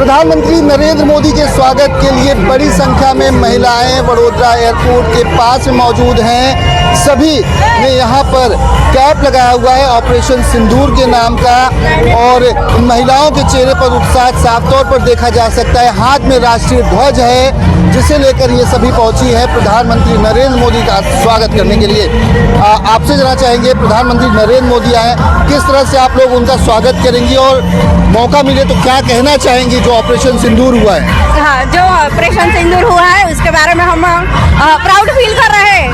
प्रधानमंत्री नरेंद्र मोदी के स्वागत के लिए बड़ी संख्या में महिलाएं वडोदरा एयरपोर्ट के पास मौजूद हैं। सभी ने यहाँ पर कैप लगाया हुआ है ऑपरेशन सिंदूर के नाम का, और इन महिलाओं के चेहरे पर उत्साह साफ तौर पर देखा जा सकता है। हाथ में राष्ट्रीय ध्वज है जिसे लेकर ये सभी पहुंची है प्रधानमंत्री नरेंद्र मोदी का स्वागत करने के लिए। आपसे जानना चाहेंगे, प्रधानमंत्री नरेंद्र मोदी आए, किस तरह से आप लोग उनका स्वागत करेंगी और मौका मिले तो क्या कहना चाहेंगी जो ऑपरेशन सिंदूर हुआ है? हाँ, जो ऑपरेशन सिंदूर हुआ है उसके बारे में हम प्राउड फील कर रहे हैं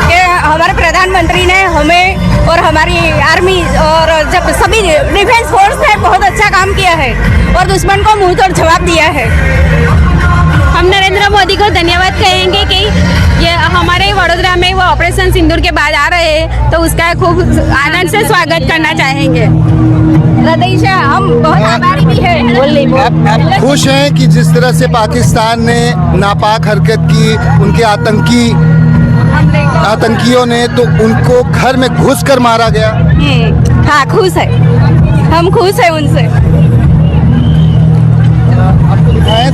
कि हमारे प्रधानमंत्री ने हमें और हमारी आर्मी और जब सभी डिफेंस फोर्स ने बहुत अच्छा काम किया है और दुश्मन को मुंह तोड़ जवाब दिया है। हम नरेंद्र मोदी को धन्यवाद कहेंगे कि ये हमारे वडोदरा में वो ऑपरेशन सिंदूर के बाद आ रहे हैं, तो उसका खूब आनंद से स्वागत करना चाहेंगे। हृदय से हम बहुत आभारी भी हैं। आप खुश हैं कि जिस तरह से पाकिस्तान ने नापाक हरकत की, उनके आतंकियों ने, तो उनको घर में घुस कर मारा गया? हाँ, खुश है, हम खुश हैं उनसे।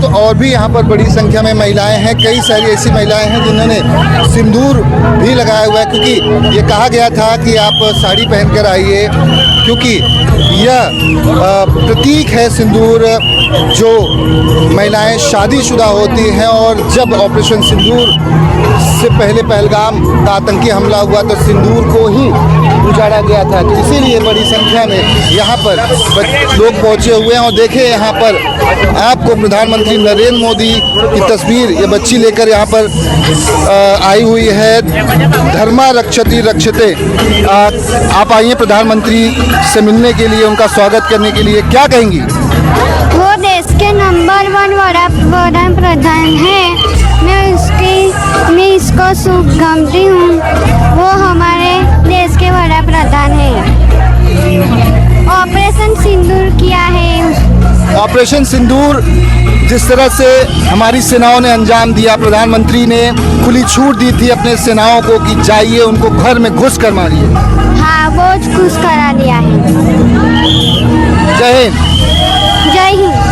तो और भी यहाँ पर बड़ी संख्या में महिलाएं हैं, कई सारी ऐसी महिलाएं हैं जिन्होंने सिंदूर भी लगाया हुआ है, क्योंकि ये कहा गया था कि आप साड़ी पहनकर आइए, क्योंकि यह प्रतीक है सिंदूर। जो महिलाएं शादीशुदा होती हैं और जब ऑपरेशन सिंदूर से पहले पहलगाम का आतंकी हमला हुआ तो सिंदूर को ही उजाड़ा गया था, तो इसीलिए बड़ी संख्या में यहाँ पर लोग पहुँचे हुए हैं। और देखें यहाँ पर आपको प्रधानमंत्री नरेंद्र मोदी की तस्वीर ये बच्ची लेकर यहाँ पर आई हुई है। धर्मा रक्षति रक्षते। आप आइए प्रधानमंत्री से मिलने के लिए, उनका स्वागत करने के लिए, क्या कहेंगी? वो देश के नंबर 1 वड़ा प्रधान है। मैं इसको शुभकामनाती हूँ। वो हमारे देश के वड़ा प्रधान है। ऑपरेशन सिंदूर किया है। ऑपरेशन सिंदूर जिस तरह से हमारी सेनाओं ने अंजाम दिया, प्रधानमंत्री ने खुली छूट दी थी अपने सेनाओं को कि जाइए उनको घर में घुस कर मारिए। हाँ, वो घुस करा दिया है। जय हिंद। जय हिंद।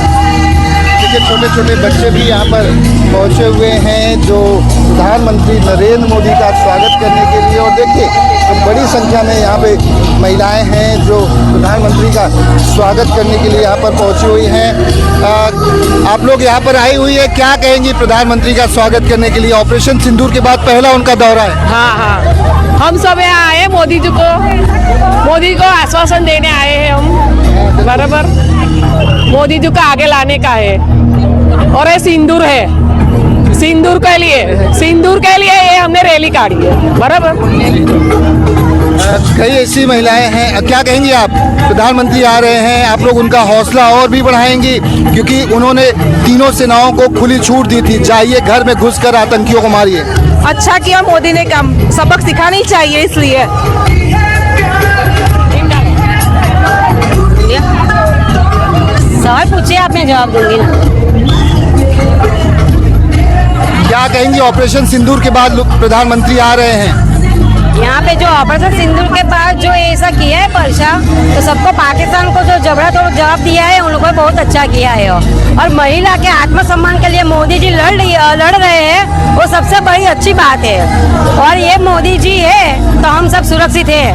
छोटे छोटे बच्चे भी यहाँ पर पहुँचे हुए हैं जो प्रधानमंत्री नरेंद्र मोदी का स्वागत करने के लिए, और देखिए तो बड़ी संख्या में यहाँ पे महिलाएं हैं जो प्रधानमंत्री का स्वागत करने के लिए यहाँ पर पहुँची हुई हैं। आप लोग यहाँ पर आई हुई है, क्या कहेंगी प्रधानमंत्री का स्वागत करने के लिए? ऑपरेशन सिंदूर के बाद पहला उनका दौरा है। हाँ, हम सब यहाँ आए मोदी को आश्वासन देने आए हैं हम, बराबर मोदी जी को आगे लाने का है। और ये सिंदूर है, सिंदूर के लिए ये हमने रैली काटी है, बराबर। कई ऐसी महिलाएं हैं, क्या कहेंगी आप? प्रधानमंत्री आ रहे हैं, आप लोग उनका हौसला और भी बढ़ाएंगी, क्योंकि उन्होंने तीनों सेनाओं को खुली छूट दी थी, जाइए घर में घुसकर आतंकियों को मारिए। अच्छा किया मोदी ने, काम सबक सिखाना ही चाहिए, इसलिए सवाल पूछिए, आप मैं जवाब दूंगी ना। क्या कहेंगी ऑपरेशन सिंदूर के बाद प्रधानमंत्री आ रहे हैं? यहाँ पे जो ऑपरेशन सिंदूर के बाद जो ऐसा किया है पर्चा, तो सबको पाकिस्तान को जो जबड़ा तोड़ जवाब दिया है उन लोगों ने बहुत अच्छा किया है। और महिला के आत्मसम्मान के लिए मोदी जी लड़ रहे हैं, वो सबसे बड़ी अच्छी बात है। और ये मोदी जी है तो हम सब सुरक्षित है,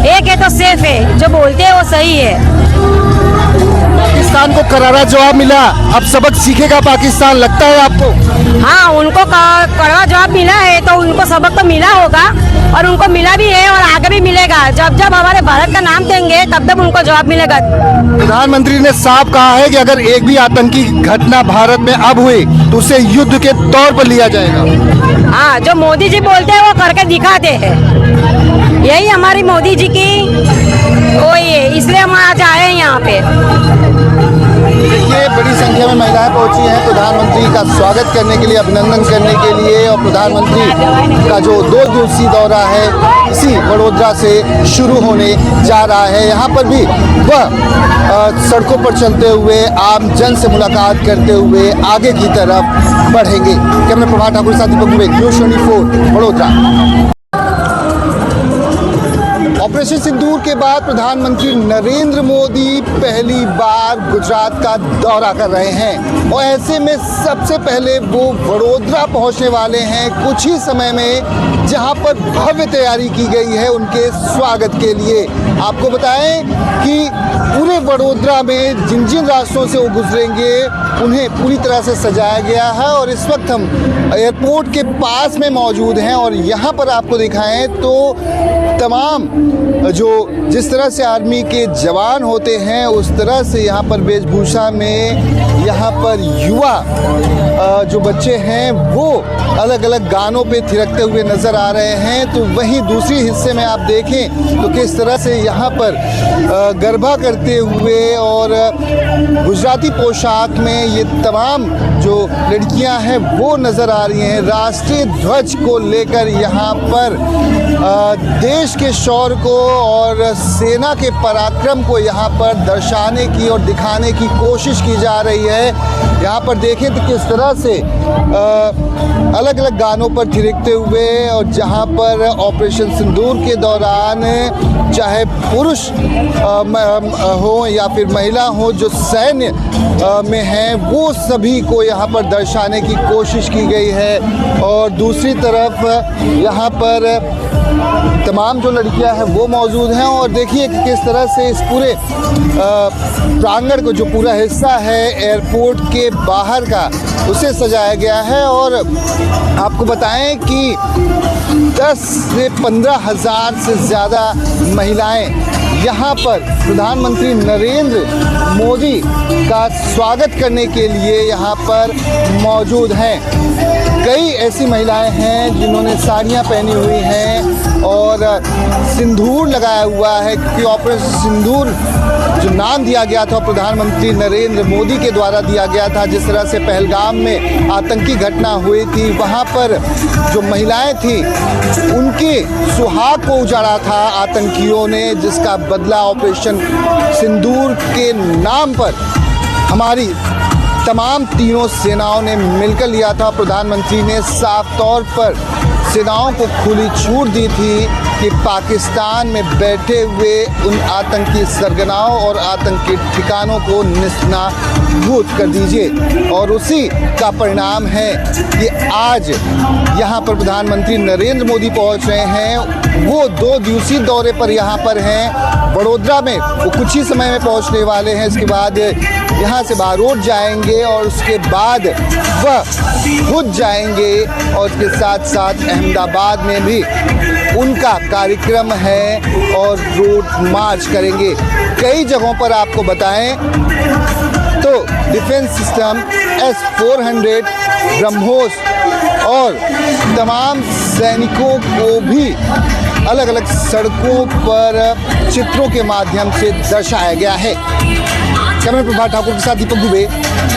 एक है तो सेफ है, जो बोलते हैं वो सही है। पाकिस्तान को करारा जवाब मिला, अब सबक सीखेगा पाकिस्तान, लगता है आपको? हाँ, उनको कड़वा जवाब मिला है तो उनको सबक तो मिला होगा, और उनको मिला भी है और आगे भी मिलेगा। जब जब हमारे भारत का नाम देंगे तब तब उनको जवाब मिलेगा। प्रधानमंत्री ने साफ कहा है कि अगर एक भी आतंकी घटना भारत में अब हुई तो उसे युद्ध के तौर पर लिया जाएगा। हाँ, जो मोदी जी बोलते हैं वो करके दिखाते हैं, यही हमारी मोदी जी की वो ये, इसलिए हम आज आए हैं यहाँ पे। ये बड़ी संख्या में महिलाएं पहुंची हैं प्रधानमंत्री का स्वागत करने के लिए, अभिनंदन करने के लिए। और प्रधानमंत्री का जो 2 दिवसीय दौरा है इसी वडोदरा से शुरू होने जा रहा है। यहाँ पर भी वह सड़कों पर चलते हुए आम जन से मुलाकात करते हुए आगे की तरफ बढ़ेंगे। कैमरा प्रभात ठाकुर के साथ दीपक दुबे, न्यूज़ 24 वडोदरा। ऑपरेशन सिंदूर के बाद प्रधानमंत्री नरेंद्र मोदी पहली बार गुजरात का दौरा कर रहे हैं और ऐसे में सबसे पहले वो वडोदरा पहुंचने वाले हैं कुछ ही समय में, जहां पर भव्य तैयारी की गई है उनके स्वागत के लिए। आपको बताएं कि पूरे वडोदरा में जिन जिन रास्तों से वो गुजरेंगे उन्हें पूरी तरह से सजाया गया है और इस वक्त हम एयरपोर्ट के पास में मौजूद हैं और यहाँ पर आपको दिखाएं तो तमाम जो जिस तरह से आर्मी के जवान होते हैं उस तरह से यहाँ पर वेशभूषा में यहाँ पर युवा जो बच्चे हैं वो अलग अलग गानों पे थिरकते हुए नज़र आ रहे हैं। तो वहीं दूसरी हिस्से में आप देखें तो किस तरह से यहाँ पर गरबा करते हुए और गुजराती पोशाक में ये तमाम जो लड़कियां हैं वो नज़र आ रही हैं। राष्ट्रीय ध्वज को लेकर यहाँ पर देश के शौर्य को और सेना के पराक्रम को यहाँ पर दर्शाने की और दिखाने की कोशिश की जा रही है। यहाँ पर देखें तो किस तरह से अलग अलग गानों पर थिरकते हुए और जहाँ पर ऑपरेशन सिंदूर के दौरान चाहे पुरुष हो या फिर महिला हो जो सैन्य में हैं वो सभी को यहाँ पर दर्शाने की कोशिश की गई है। और दूसरी तरफ यहाँ पर तमाम जो लड़कियां हैं वो मौजूद हैं और देखिए कि किस तरह से इस पूरे प्रांगण को जो पूरा हिस्सा है एयरपोर्ट के बाहर का उसे सजाया गया है। और आपको बताएं कि 10 से 15 हज़ार से ज़्यादा महिलाएं यहाँ पर प्रधानमंत्री नरेंद्र मोदी का स्वागत करने के लिए यहाँ पर मौजूद हैं। कई ऐसी महिलाएं हैं जिन्होंने साड़ियाँ पहनी हुई हैं और सिंदूर लगाया हुआ है, क्योंकि ऑपरेशन सिंदूर जो नाम दिया गया था प्रधानमंत्री नरेंद्र मोदी के द्वारा दिया गया था। जिस तरह से पहलगाम में आतंकी घटना हुई थी वहाँ पर जो महिलाएं थी उनके सुहाग को उजाड़ा था आतंकियों ने, जिसका बदला ऑपरेशन सिंदूर के नाम पर हमारी तमाम तीनों सेनाओं ने मिलकर लिया था। प्रधानमंत्री ने साफ तौर पर सेनाओं को खुली छूट दी थी कि पाकिस्तान में बैठे हुए उन आतंकी सरगनाओं और आतंकी ठिकानों को निस्नाबूद कर दीजिए। और उसी का परिणाम है कि आज यहाँ पर प्रधानमंत्री नरेंद्र मोदी पहुँच रहे हैं। वो 2 दिवसीय दौरे पर यहाँ पर हैं वडोदरा में, वो कुछ ही समय में पहुँचने वाले हैं। इसके बाद यहाँ से बारोट जाएंगे और उसके बाद वह खुद जाएंगे और उसके साथ साथ अहमदाबाद में भी उनका कार्यक्रम है और रोड मार्च करेंगे। कई जगहों पर आपको बताएं तो डिफेंस सिस्टम S-400 ब्रह्मोस और तमाम सैनिकों को भी अलग अलग सड़कों पर चित्रों के माध्यम से दर्शाया गया है। कैमरा प्रभात ठाकुर के साथ दीपक दुबे,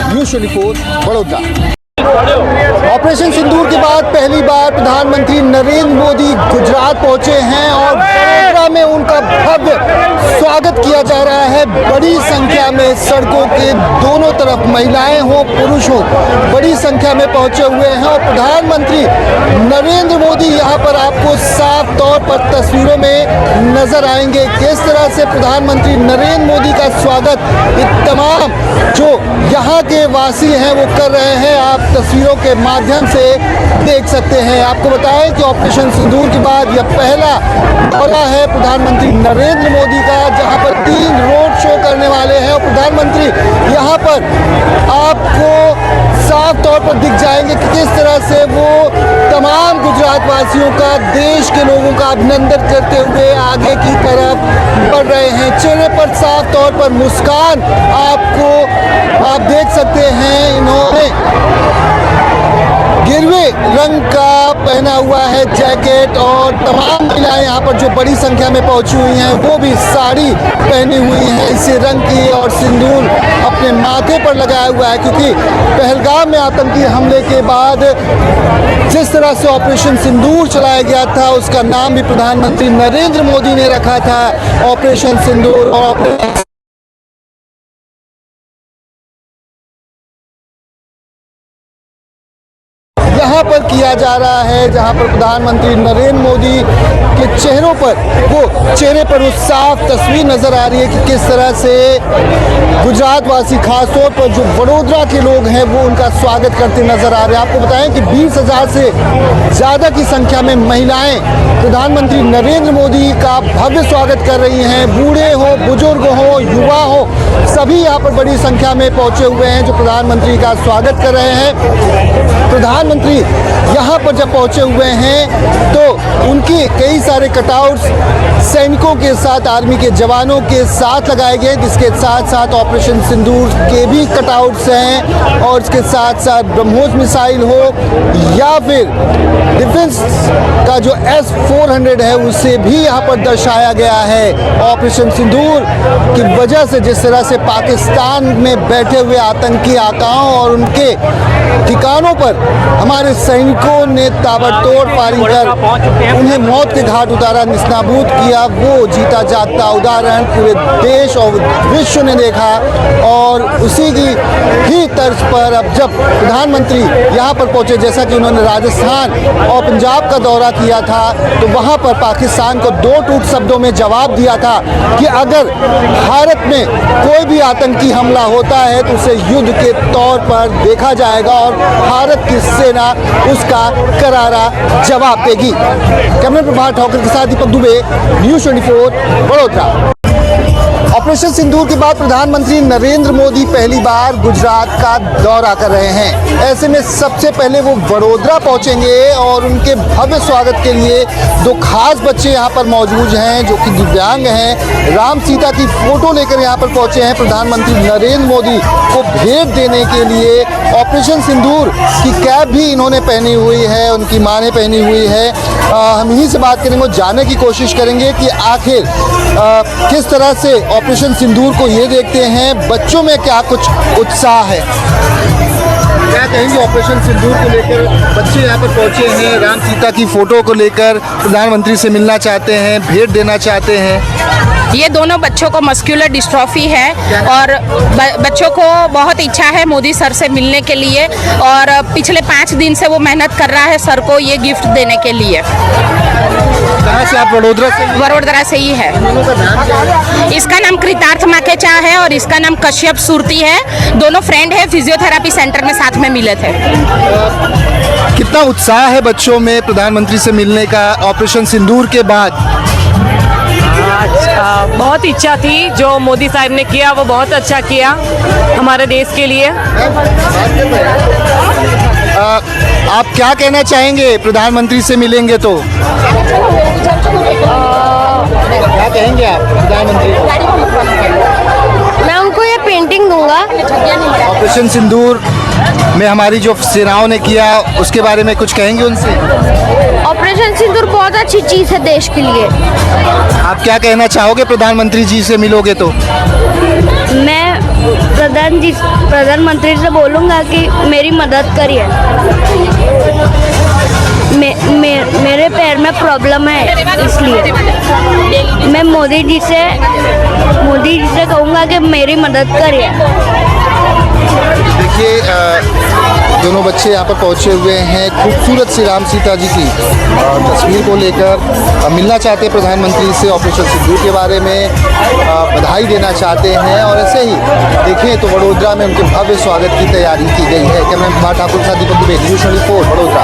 न्यूज़ 24 वडोदरा। ऑपरेशन सिंदूर के बाद पहली बार प्रधानमंत्री नरेंद्र मोदी गुजरात पहुंचे हैं और वडोदरा में उनका भव्य स्वागत किया जा रहा है। बड़ी संख्या में सड़कों के दोनों तरफ महिलाएं हो पुरुष हो बड़ी संख्या में पहुंचे हुए हैं और प्रधानमंत्री नरेंद्र मोदी यहां पर आपको साफ तौर पर तस्वीरों में नजर आएंगे। किस तरह से प्रधानमंत्री नरेंद्र मोदी का स्वागत ये तमाम जो यहाँ के वासी हैं वो कर रहे हैं, आप तस्वीरों के माध्यम से देख सकते हैं। आपको बताएं कि ऑपरेशन सिंदूर के बाद यह पहला दौरा है प्रधानमंत्री नरेंद्र मोदी का, जहां पर 3 रोड शो करने वाले हैं और प्रधानमंत्री यहां पर आपको साफ तौर पर दिख जाएंगे कि किस तरह से वो तमाम गुजरात वासियों का, देश के लोगों का अभिनंदन करते हुए आगे की तरफ बढ़ रहे हैं। चेहरे पर साफ तौर पर मुस्कान आपको आप देख सकते हैं। इन्होंने गिरवे रंग का पहना हुआ है जैकेट और तमाम महिलाएं यहाँ पर जो बड़ी संख्या में पहुंची हुई हैं वो भी साड़ी पहनी हुई हैं इसी रंग की और सिंदूर अपने माथे पर लगाया हुआ है, क्योंकि पहलगाम में आतंकी हमले के बाद जिस तरह से ऑपरेशन सिंदूर चलाया गया था उसका नाम भी प्रधानमंत्री नरेंद्र मोदी ने रखा था ऑपरेशन सिंदूर। और यहाँ पर किया जा रहा है, जहाँ पर प्रधानमंत्री नरेंद्र मोदी के चेहरे पर वो साफ तस्वीर नजर आ रही है कि किस तरह से गुजरात वासी, खासतौर पर जो वडोदरा के लोग हैं, वो उनका स्वागत करते नजर आ रहे हैं। आपको बताएं कि 20,000 से ज़्यादा की संख्या में महिलाएं प्रधानमंत्री नरेंद्र मोदी का भव्य स्वागत कर रही हैं। बूढ़े हो, बुजुर्ग हो, युवा हो, सभी यहाँ पर बड़ी संख्या में पहुंचे हुए हैं जो प्रधानमंत्री का स्वागत कर रहे हैं। प्रधानमंत्री यहाँ पर जब पहुंचे हुए हैं तो उनके कई सारे कटआउट्स सैनिकों के साथ, आर्मी के जवानों के साथ लगाए गए, जिसके साथ साथ ऑपरेशन सिंदूर के भी कटआउट्स हैं और इसके साथ साथ ब्रह्मोस मिसाइल हो या फिर डिफेंस का जो S-400 है उसे भी यहाँ पर दर्शाया गया है। ऑपरेशन सिंदूर की वजह से जिस तरह से पाकिस्तान में बैठे हुए आतंकी आकाओं और उनके ठिकानों पर हमारे सैनिकों ने ताबड़तोड़ फायरिंग कर उन्हें मौत के घाट उतारा, निस्ताबूद किया, वो जीता जागता उदाहरण पूरे देश और विश्व ने देखा। और उसी की ही तर्ज पर अब जब प्रधानमंत्री यहाँ पर पहुँचे, जैसा कि उन्होंने राजस्थान और पंजाब का दौरा किया था, तो वहाँ पर पाकिस्तान को दो टूट शब्दों में जवाब दिया था कि अगर भारत में कोई भी आतंकी हमला होता है तो उसे युद्ध के तौर पर देखा जाएगा और भारत की सेना उसका करारा जवाब देगी। कैमरा प्रभात ठाकुर के साथ दीपक दुबे, न्यूज़ 24 वडोदरा। ऑपरेशन सिंदूर के बाद प्रधानमंत्री नरेंद्र मोदी पहली बार गुजरात का दौरा कर रहे हैं। ऐसे में सबसे पहले वो वडोदरा पहुंचेंगे और उनके भव्य स्वागत के लिए दो खास बच्चे यहाँ पर मौजूद हैं जो कि दिव्यांग हैं। राम सीता की फोटो लेकर यहाँ पर पहुंचे हैं प्रधानमंत्री नरेंद्र मोदी को भेंट देने के लिए। ऑपरेशन सिंदूर की कैप भी इन्होंने पहनी हुई है, उनकी माँ ने पहनी हुई है। हम इन्हीं से बात करेंगे और जानने की कोशिश करेंगे कि आखिर किस तरह से ऑपरेशन सिंदूर को ये देखते हैं, बच्चों में क्या कुछ उत्साह है। क्या कहेंगे ऑपरेशन सिंदूर को लेकर? बच्चे यहाँ पर पहुँचे हैं, राम सीता की फोटो को लेकर प्रधानमंत्री से मिलना चाहते हैं, भेंट देना चाहते हैं। ये दोनों बच्चों को मस्कुलर डिस्ट्रॉफी है और बच्चों को बहुत इच्छा है मोदी सर से मिलने के लिए और पिछले 5 दिन से वो मेहनत कर रहा है सर को ये गिफ्ट देने के लिए। कहाँ से आप? वडोदरा से? वडोदरा से ही है। दोनों का नाम क्या है? इसका नाम कृतार्थ माकेचा है और इसका नाम कश्यप सुरती है। दोनों फ्रेंड है, फिजियोथेरेपी सेंटर में साथ में मिले थे। कितना उत्साह है बच्चों में प्रधानमंत्री से मिलने का ऑपरेशन सिंदूर के बाद? बहुत इच्छा थी, जो मोदी साहब ने किया वो बहुत अच्छा किया हमारे देश के लिए। आप क्या कहना चाहेंगे प्रधानमंत्री से मिलेंगे तो? क्या कहेंगे आप प्रधानमंत्री को? मैं उनको ये पेंटिंग दूंगा। ऑपरेशन सिंदूर में हमारी जो सेनाओं ने किया उसके बारे में कुछ कहेंगे उनसे? ऑपरेशन सिंदूर बहुत अच्छी चीज़ है देश के लिए। आप क्या कहना चाहोगे प्रधानमंत्री जी से मिलोगे तो? मैं प्रधानमंत्री से बोलूँगा कि मेरी मदद करिए। मेरे पैर में प्रॉब्लम है, इसलिए मैं मोदी जी से कहूँगा कि मेरी मदद करिए। देखिए दोनों बच्चे यहाँ पर पहुँचे हुए हैं खूबसूरत सी राम सीता जी की तस्वीर को लेकर मिलना चाहते हैं प्रधानमंत्री से, ऑपरेशन सिंदूर के बारे में बधाई देना चाहते हैं और ऐसे ही देखें तो वडोदरा में उनके भव्य स्वागत की तैयारी की गई है। कैमरा ठाकुर के साथ दीपक दुबे, न्यूज़ 24 वडोदरा।